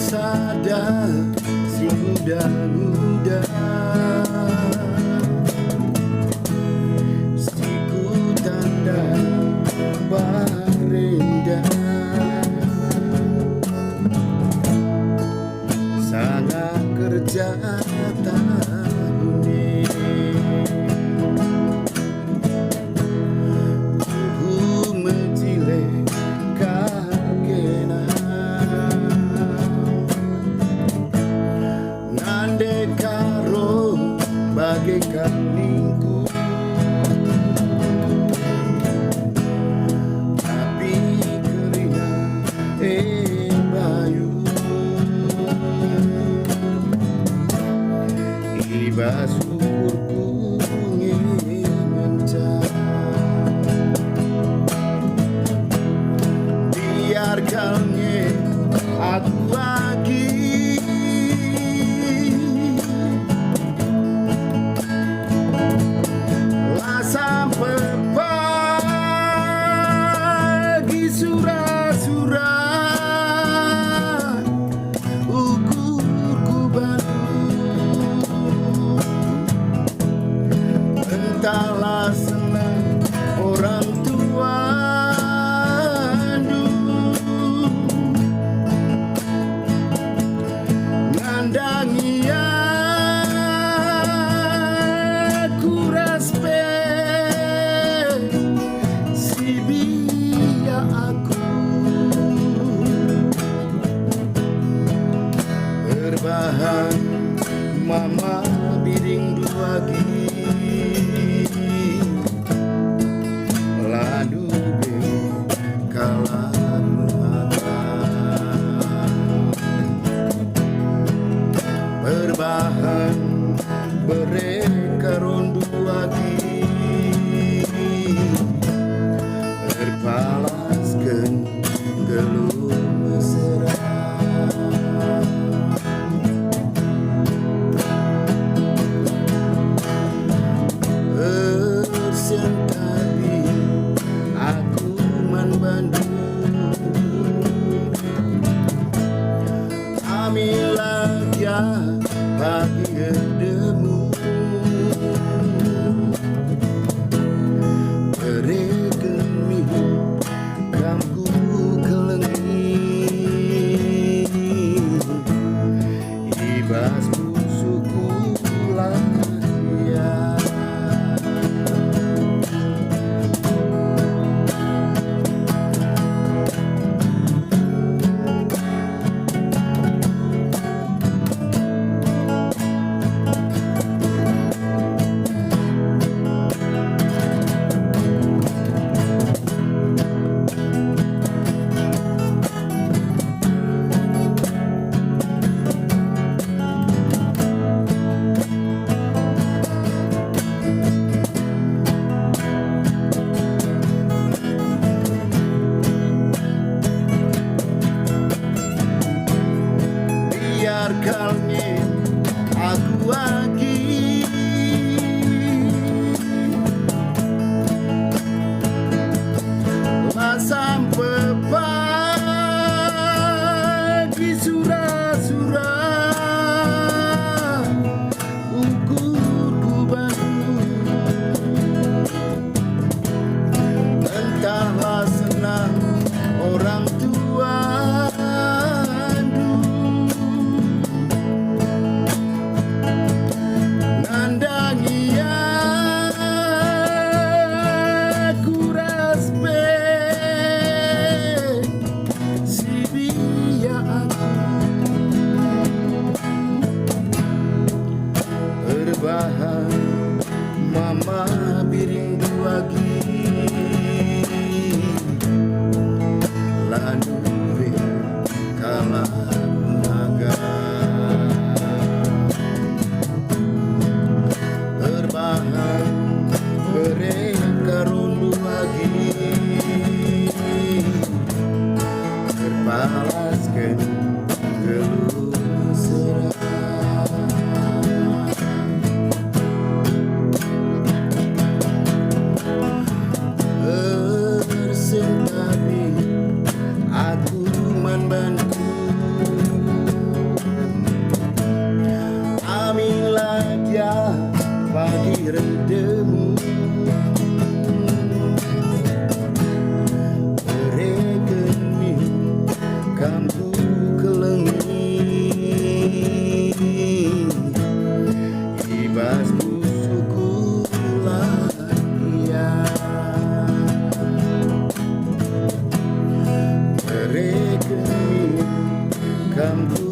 sadar si muda-muda, siku tanda barinda, sangat kerja tahuni, tubuh menjilek bagaikan lingku, tapi kerina bayu iba syukurku mencah, biarkannya aku lagi sampai pagi surah-surah ukurku baru, entahlah senang orang tua ngandangi aku respect bahan mama biring dua gigi lalu be kalah berbahan berekaron dua gigi berpalaskan gelum mesra. Pagi demu beregemi kamku kelengi ibas musuhku lahir biarkannya aku lagi lah sampai pagi surah-surah ukurku baru, entahlah senang orang tua bahan mama biring dua gigi lalu be kalah naga berbahan berekaron dua gigi berpalaskan geluh serah. Aku man bantu mampu kelengi ibas musuhku dia mereka kampu